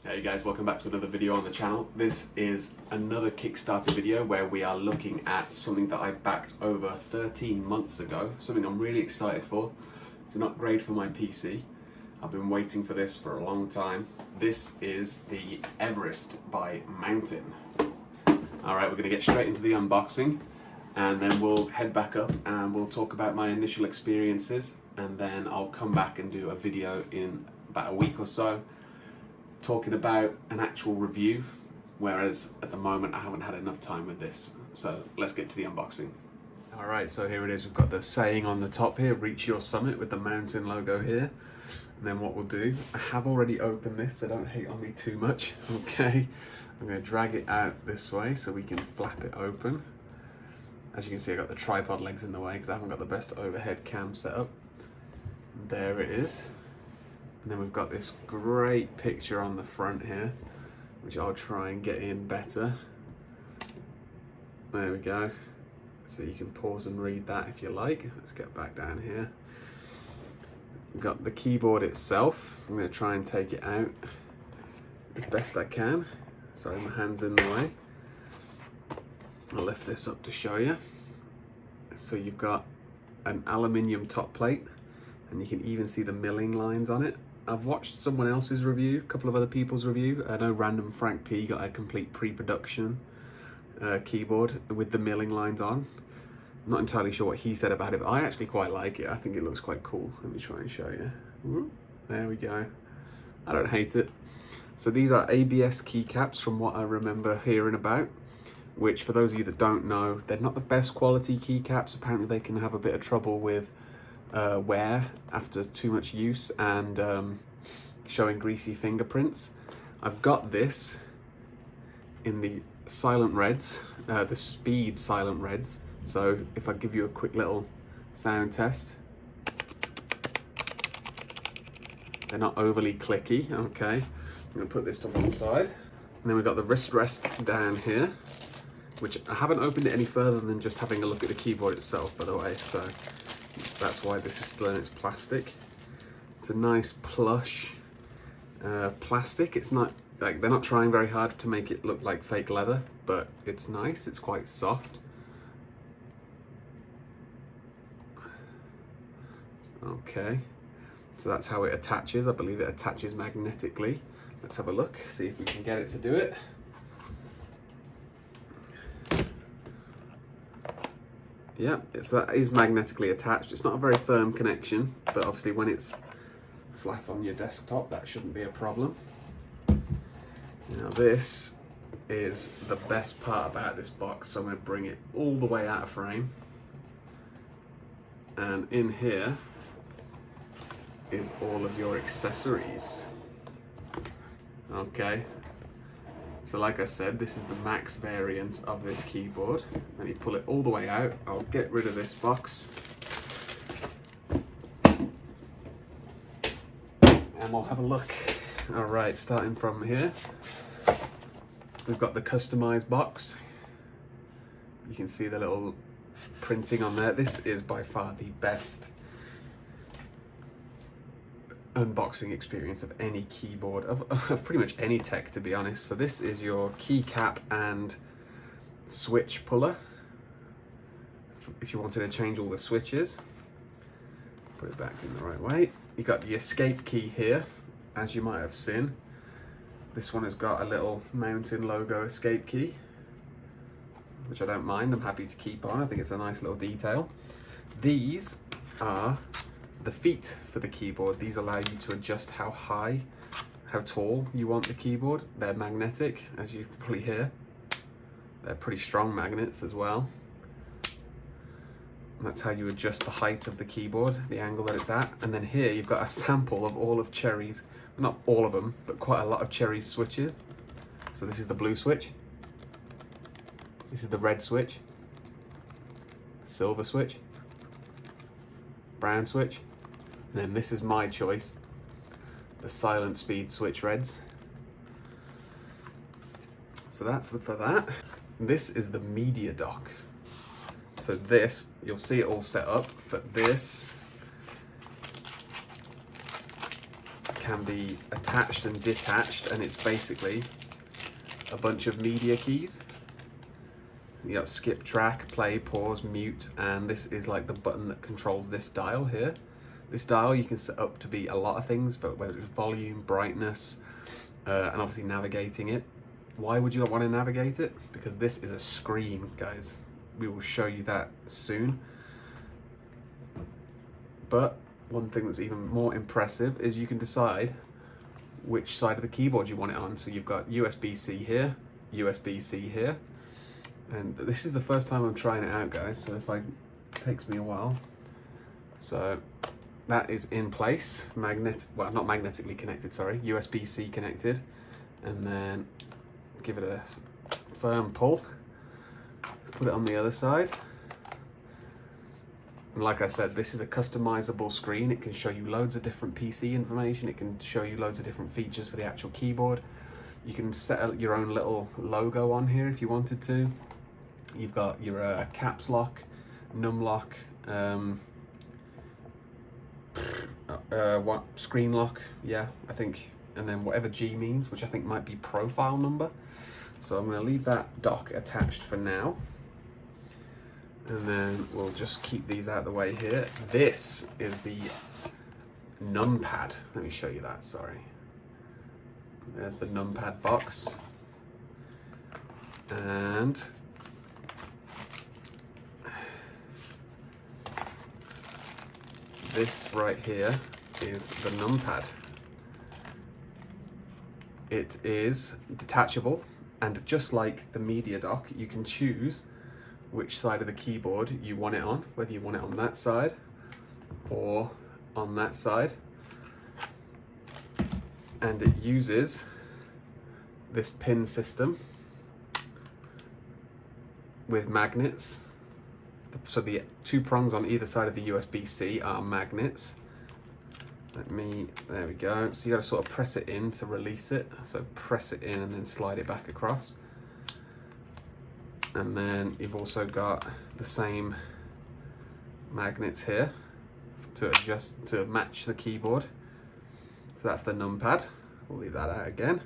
Hey guys, welcome back to another video on the channel. This is another Kickstarter video where we are looking at something that I backed over 13 months ago, something I'm really excited for. It's an upgrade for my PC. I've been waiting for this for a long time. This is the Everest by Mountain. Alright, we're going to get straight into the unboxing and then we'll head back up and we'll talk about my initial experiences, and then I'll come back and do a video in about a week or so talking about an actual review, whereas at the moment I haven't had enough time with this. So let's get to the unboxing. Alright, so here it is. We've got the saying on the top here, reach your summit, with the mountain logo here. And then what we'll do, I have already opened this, so don't hate on me too much. Okay, I'm going to drag it out this way so we can flap it open. As you can see, I've got the tripod legs in the way because I haven't got the best overhead cam set up. And there it is. And then we've got this great picture on the front here, which I'll try and get in better. There we go. So you can pause and read that if you like. Let's get back down here. We've got the keyboard itself. I'm going to try and take it out as best I can. Sorry, my hand's in the way. I'll lift this up to show you. So you've got an aluminium top plate, and you can even see the milling lines on it. I've watched someone else's review, a couple of other people's review. I know Random Frank P got a complete pre-production keyboard with the milling lines on. I'm not entirely sure what he said about it, but I actually quite like it. I think it looks quite cool. Let me try and show you. Whoop, there we go. I don't hate it. So these are ABS keycaps from what I remember hearing about, which for those of you that don't know, they're not the best quality keycaps. Apparently they can have a bit of trouble with wear after too much use and showing greasy fingerprints. I've got this in the silent reds, the speed silent reds. So if I give you a quick little sound test, they're not overly clicky. Okay, I'm gonna put this to one side. And then we've got the wrist rest down here, which I haven't opened it any further than just having a look at the keyboard itself, by the way. So that's why this is still in its plastic. It's a nice plush plastic. It's not like, they're not trying very hard to make it look like fake leather, but it's nice. It's quite soft. Okay, so that's how it attaches. I believe it attaches magnetically. Let's have a look, see if we can get it to do it. Yeah, so that is magnetically attached. It's not a very firm connection, but obviously when it's flat on your desktop, that shouldn't be a problem. Now this is the best part about this box, so I'm going to bring it all the way out of frame. And in here is all of your accessories. Okay. So like I said, this is the max variant of this keyboard. Let me pull it all the way out. I'll get rid of this box. And we'll have a look. All right, starting from here. We've got the customized box. You can see the little printing on there. This is by far the best unboxing experience of any keyboard, of pretty much any tech, to be honest. So this is your keycap and switch puller if you wanted to change all the switches. Put it back in the right way. You got the escape key here, as you might have seen. This one has got a little mountain logo escape key, which I don't mind. I'm happy to keep on. I think it's a nice little detail. These are the feet for the keyboard. These allow you to adjust how high, how tall you want the keyboard. They're magnetic, as you can probably hear. They're pretty strong magnets as well. And that's how you adjust the height of the keyboard, the angle that it's at. And then here you've got a sample of all of Cherry's, not all of them, but quite a lot of Cherry's switches. So this is the blue switch. This is the red switch. Silver switch. Brown switch. And then this is my choice, the silent speed switch reds. So that's for that. This is the media dock. So this, you'll see it all set up, but this can be attached and detached, and it's basically a bunch of media keys. You got skip track, play, pause, mute, and this is like the button that controls this dial here. This dial you can set up to be a lot of things, but whether it's volume, brightness, and obviously navigating it. Why would you not want to navigate it? Because this is a screen, guys. We will show you that soon. But one thing that's even more impressive is you can decide which side of the keyboard you want it on. So you've got USB-C here, USB-C here. And this is the first time I'm trying it out, guys, so it takes me a while. So that is in place, well, not magnetically connected, sorry, USB-C connected. And then give it a firm pull, put it on the other side. And like I said, this is a customizable screen. It can show you loads of different PC information. It can show you loads of different features for the actual keyboard. You can set your own little logo on here if you wanted to. You've got your caps lock, num lock, what screen lock, yeah, I think, and then whatever G means, which I think might be profile number. So I'm going to leave that dock attached for now, and then we'll just keep these out of the way here. This is the Numpad. Let me show you that, sorry. There's the Numpad box, and this right here is the Numpad. It is detachable, and just like the media dock, you can choose which side of the keyboard you want it on, whether you want it on that side or on that side. And it uses this pin system with magnets. So the two prongs on either side of the USB-C are magnets. There we go. So you gotta sort of press it in to release it. So press it in and then slide it back across. And then you've also got the same magnets here to adjust, to match the keyboard. So that's the Numpad. We'll leave that out again.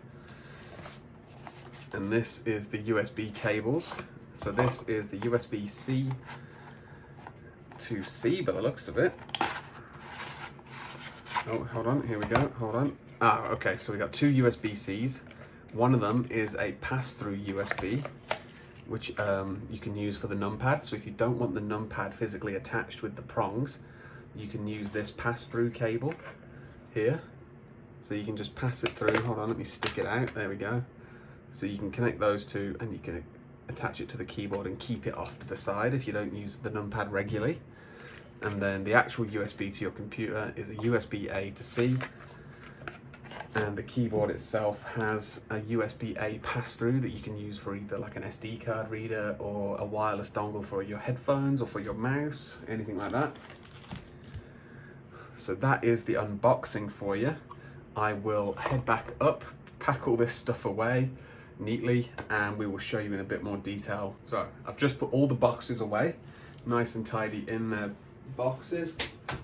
And this is the USB cables. So this is the USB-C to C by the looks of it. Oh, hold on, here we go, hold on. Ah, okay, so we got two USB-Cs. One of them is a pass-through USB, which you can use for the Numpad. So if you don't want the Numpad physically attached with the prongs, you can use this pass-through cable here. So you can just pass it through. Hold on, let me stick it out. There we go. So you can connect those two, and you can attach it to the keyboard and keep it off to the side if you don't use the Numpad regularly. And then the actual USB to your computer is a USB-A to C. And the keyboard itself has a USB-A pass-through that you can use for either like an SD card reader or a wireless dongle for your headphones or for your mouse, anything like that. So that is the unboxing for you. I will head back up, pack all this stuff away neatly, and we will show you in a bit more detail. So I've just put all the boxes away, nice and tidy in their boxes,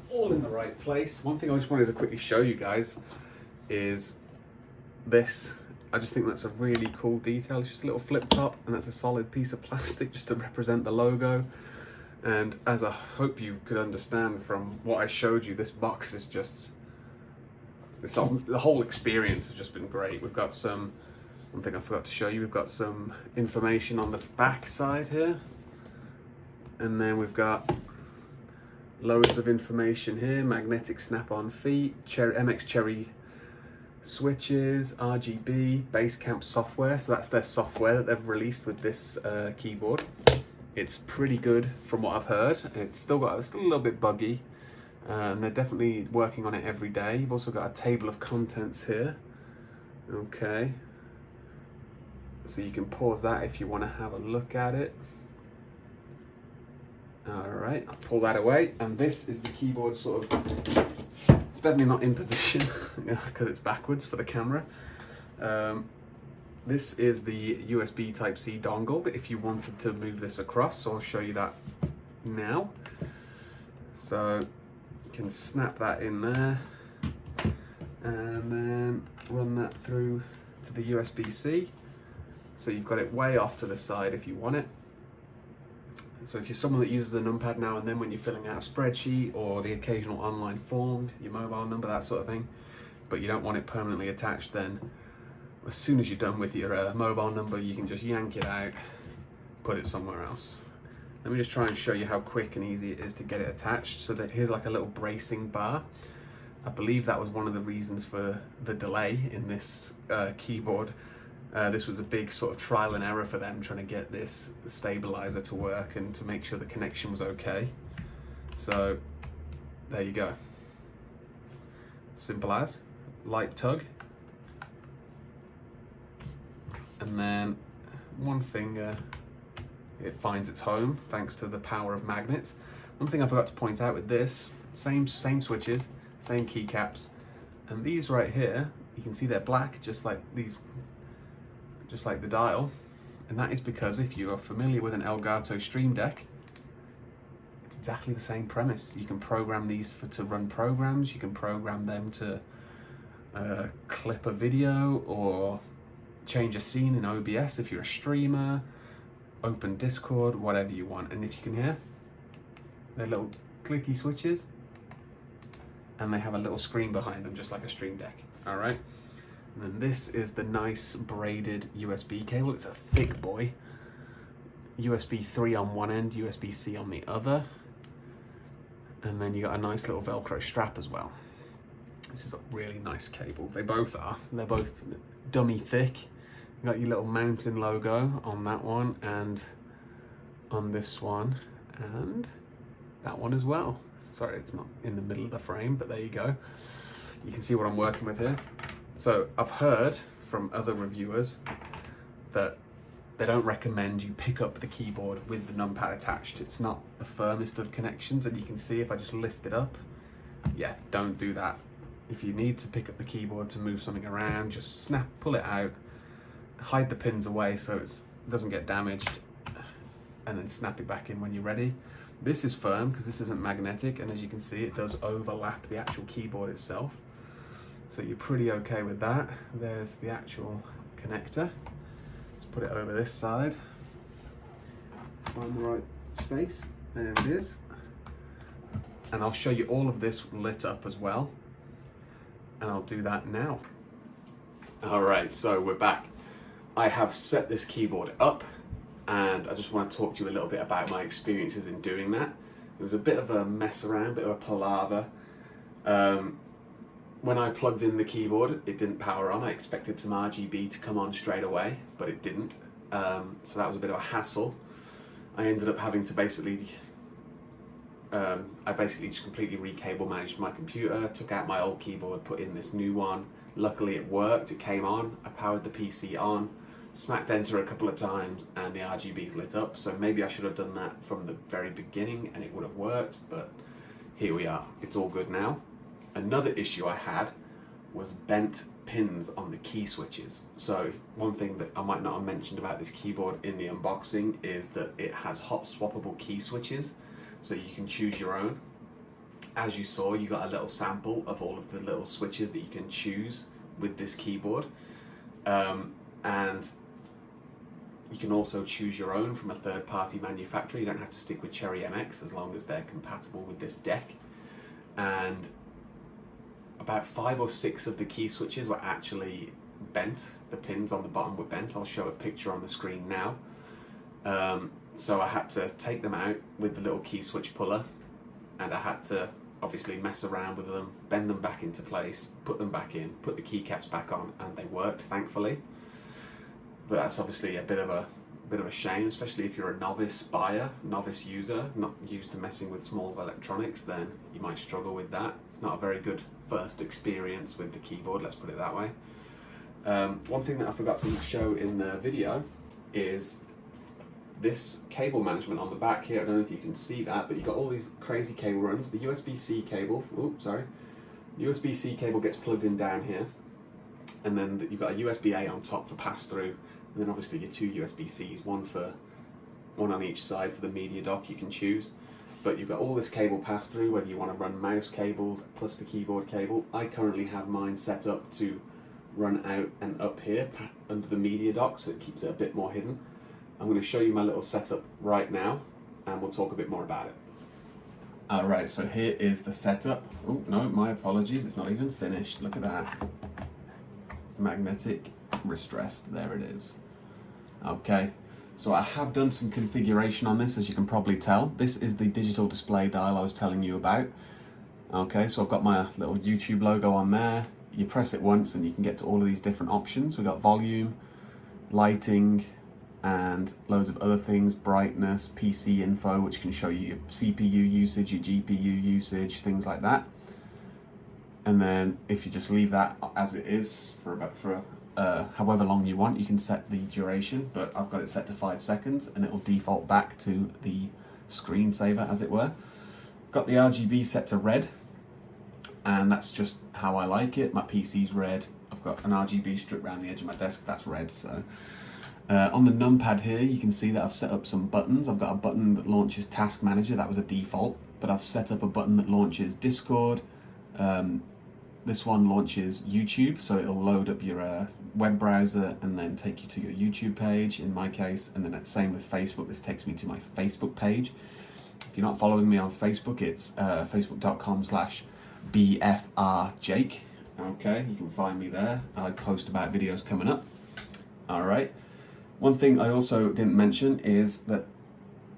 all in the right place. One thing I just wanted to quickly show you guys is this. I just think that's a really cool detail. It's just a little flip top, and that's a solid piece of plastic just to represent the logo. And as I hope you could understand from what I showed you, this box is just, the whole experience has just been great. We've got some, one thing I forgot to show you, we've got some information on the back side here, and then we've got loads of information here: magnetic snap-on feet, MX Cherry switches, RGB, Basecamp software. So that's their software that they've released with this keyboard. It's pretty good from what I've heard. It's still a little bit buggy, and they're definitely working on it every day. You've also got a table of contents here. Okay, so you can pause that if you want to have a look at it. All right, I'll pull that away, and this is the keyboard sort of, it's definitely not in position because it's backwards for the camera. This is the USB Type-C dongle if you wanted to move this across, so I'll show you that now. So you can snap that in there, and run that through to the USB-C. So you've got it way off to the side if you want it. So if you're someone that uses a Numpad now and then when you're filling out a spreadsheet or the occasional online form, your mobile number, that sort of thing, but you don't want it permanently attached, then as soon as you're done with your mobile number, you can just yank it out, put it somewhere else. Let me just try and show you how quick and easy it is to get it attached. So that here's like a little bracing bar. I believe that was one of the reasons for the delay in this keyboard. This was a big sort of trial and error for them trying to get this stabilizer to work and to make sure the connection was okay. So there you go. Simple as. Light tug. And then one finger, it finds its home thanks to the power of magnets. One thing I forgot to point out with this, same switches, same keycaps, and these right here, you can see they're black, just like the dial, and that is because if you are familiar with an Elgato Stream Deck, it's exactly the same premise. You can program these to run programs, you can program them to clip a video or change a scene in OBS if you're a streamer, open Discord, whatever you want. And if you can hear, they're little clicky switches, and they have a little screen behind them, just like a Stream Deck. All right. And then this is the nice braided USB cable. It's a thick boy. USB 3 on one end, USB-C on the other. And then you got a nice little Velcro strap as well. This is a really nice cable. They both are. They're both dummy thick. You got your little mountain logo on that one and on this one and that one as well. Sorry, it's not in the middle of the frame, but there you go. You can see what I'm working with here. So I've heard from other reviewers that they don't recommend you pick up the keyboard with the numpad attached. It's not the firmest of connections, and you can see if I just lift it up, yeah, don't do that. If you need to pick up the keyboard to move something around, just pull it out, hide the pins away so it doesn't get damaged, and then snap it back in when you're ready. This is firm because this isn't magnetic, and as you can see, it does overlap the actual keyboard itself. So you're pretty okay with that. There's the actual connector. Let's put it over this side. Find the right space. There it is. And I'll show you all of this lit up as well. And I'll do that now. All right, so we're back. I have set this keyboard up, and I just want to talk to you a little bit about my experiences in doing that. It was a bit of a mess around, a bit of a palaver. When I plugged in the keyboard, it didn't power on. I expected some RGB to come on straight away, but it didn't. So that was a bit of a hassle. I ended up having to I basically just completely recable managed my computer, took out my old keyboard, put in this new one. Luckily it worked, it came on, I powered the PC on, smacked enter a couple of times, and the RGBs lit up. So maybe I should have done that from the very beginning and it would have worked, but here we are, it's all good now. Another issue I had was bent pins on the key switches. So one thing that I might not have mentioned about this keyboard in the unboxing is that it has hot swappable key switches, so you can choose your own. As you saw, you got a little sample of all of the little switches that you can choose with this keyboard, and you can also choose your own from a third-party manufacturer. You don't have to stick with Cherry MX as long as they're compatible with this deck. And about 5 or 6 of the key switches were actually bent. The pins on the bottom were bent. I'll show a picture on the screen now. So I had to take them out with the little key switch puller, and I had to obviously mess around with them, bend them back into place, put them back in, put the keycaps back on, and they worked, thankfully. But that's obviously a bit of a shame, especially if you're a novice buyer, novice user, not used to messing with small electronics, then you might struggle with that. It's not a very good first experience with the keyboard, let's put it that way. One thing that I forgot to show in the video is this cable management on the back here. I don't know if you can see that, but you've got all these crazy cable runs. The USB-C cable, the USB-C cable gets plugged in down here, and then you've got a USB-A on top for pass-through, and then obviously your 2 USB-Cs, one on each side for the media dock you can choose. But you've got all this cable pass-through, whether you want to run mouse cables plus the keyboard cable. I currently have mine set up to run out and up here under the media dock, so it keeps it a bit more hidden. I'm going to show you my little setup right now, and we'll talk a bit more about it. Alright, so here is the setup. Oh no, my apologies, it's not even finished. Look at that. Magnetic wrist rest, there it is. Okay, so I have done some configuration on this, as you can probably tell. This is the digital display dial I was telling you about. Okay, so I've got my little YouTube logo on there. You press it once and you can get to all of these different options. We've got volume, lighting, and loads of other things, brightness, PC info, which can show you your CPU usage, your GPU usage, things like that. And then if you just leave that as it is for however long you want, you can set the duration, but I've got it set to 5 seconds and it'll default back to the screensaver, as it were. Got the RGB set to red, and that's just how I like it. My PC's red. I've got an RGB strip around the edge of my desk that's red. So on the numpad here, you can see that I've set up some buttons. I've got a button that launches Task Manager, that was a default, but I've set up a button that launches Discord. This one launches YouTube, so it'll load up your web browser and then take you to your YouTube page, in my case, and then it's the same with Facebook. This takes me to my Facebook page. If you're not following me on Facebook, it's facebook.com/BFRJake. Okay, you can find me there. I post about videos coming up. All right. One thing I also didn't mention is that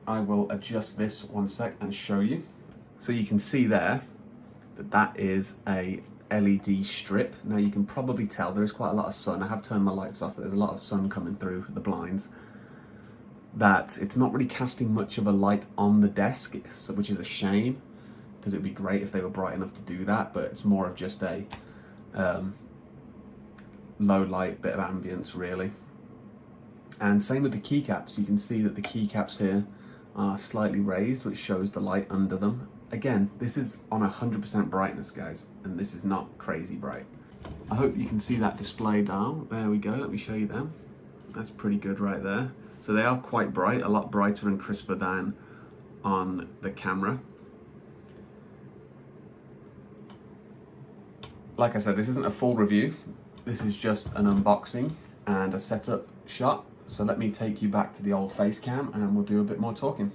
I will adjust this one sec and show you. So you can see there that that is a LED strip. Now you can probably tell there is quite a lot of sun. I have turned my lights off, but there's a lot of sun coming through the blinds. That it's not really casting much of a light on the desk, which is a shame, because it'd be great if they were bright enough to do that, but it's more of just a low light bit of ambience really. And same with the keycaps. You can see that the keycaps here are slightly raised, which shows the light under them. Again, this is on 100% brightness, guys, and this is not crazy bright. I hope you can see that display dial. There we go, let me show you them. That's pretty good right there. So they are quite bright, a lot brighter and crisper than on the camera. Like I said, this isn't a full review. This is just an unboxing and a setup shot. So let me take you back to the old face cam and we'll do a bit more talking.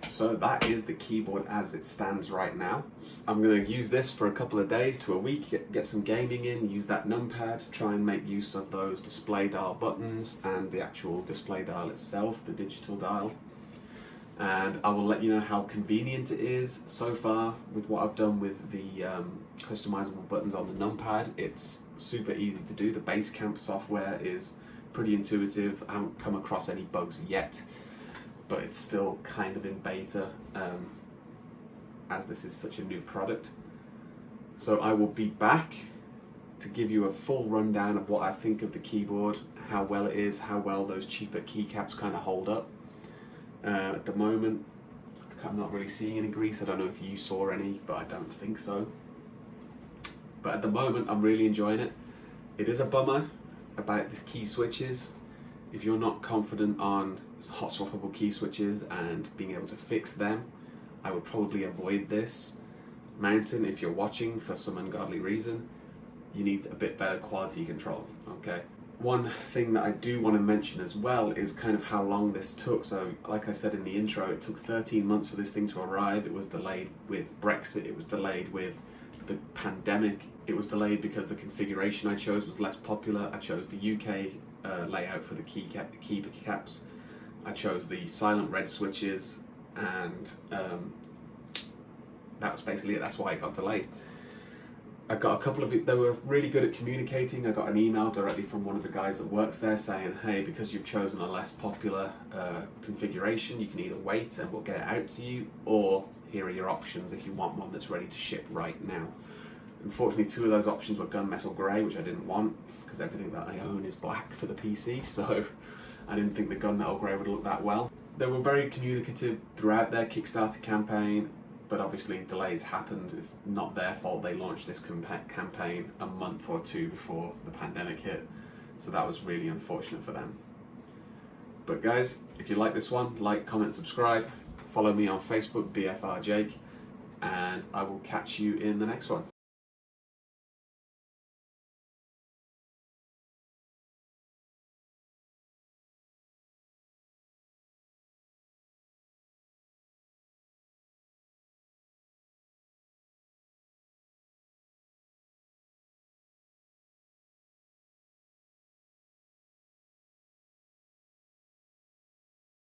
So that is the keyboard as it stands right now. I'm going to use this for a couple of days to a week, get some gaming in, use that numpad, try and make use of those display dial buttons and the actual display dial itself, the digital dial. And I will let you know how convenient it is so far with what I've done with the customizable buttons on the numpad. It's super easy to do. The Basecamp software is pretty intuitive. I haven't come across any bugs yet, but it's still kind of in beta as this is such a new product. So I will be back to give you a full rundown of what I think of the keyboard, how well it is, how well those cheaper keycaps kind of hold up. At the moment, I'm not really seeing any grease. I don't know if you saw any, but I don't think so. But at the moment, I'm really enjoying it. It is a bummer about the key switches. If you're not confident on hot swappable key switches and being able to fix them, I would probably avoid this mountain. If you're watching for some ungodly reason, you need a bit better quality control, okay? One thing that I do want to mention as well is kind of how long this took. So like I said in the intro, it took 13 months for this thing to arrive. It was delayed with Brexit, it was delayed with the pandemic, it was delayed because the configuration I chose was less popular. I chose the UK layout for the key caps. I chose the silent red switches, and that was basically it. That's why it got delayed. I got a couple of it, they were really good at communicating. I got an email directly from one of the guys that works there saying, hey, because you've chosen a less popular configuration, you can either wait and we'll get it out to you, or here are your options if you want one that's ready to ship right now. Unfortunately, two of those options were gunmetal grey, which I didn't want because everything that I own is black for the PC, so I didn't think the gunmetal grey would look that well. They were very communicative throughout their Kickstarter campaign, but obviously delays happened. It's not their fault. They launched this campaign a month or two before the pandemic hit, so that was really unfortunate for them. But guys, if you like this one, like, comment, subscribe, follow me on Facebook, BFRJake, and I will catch you in the next one.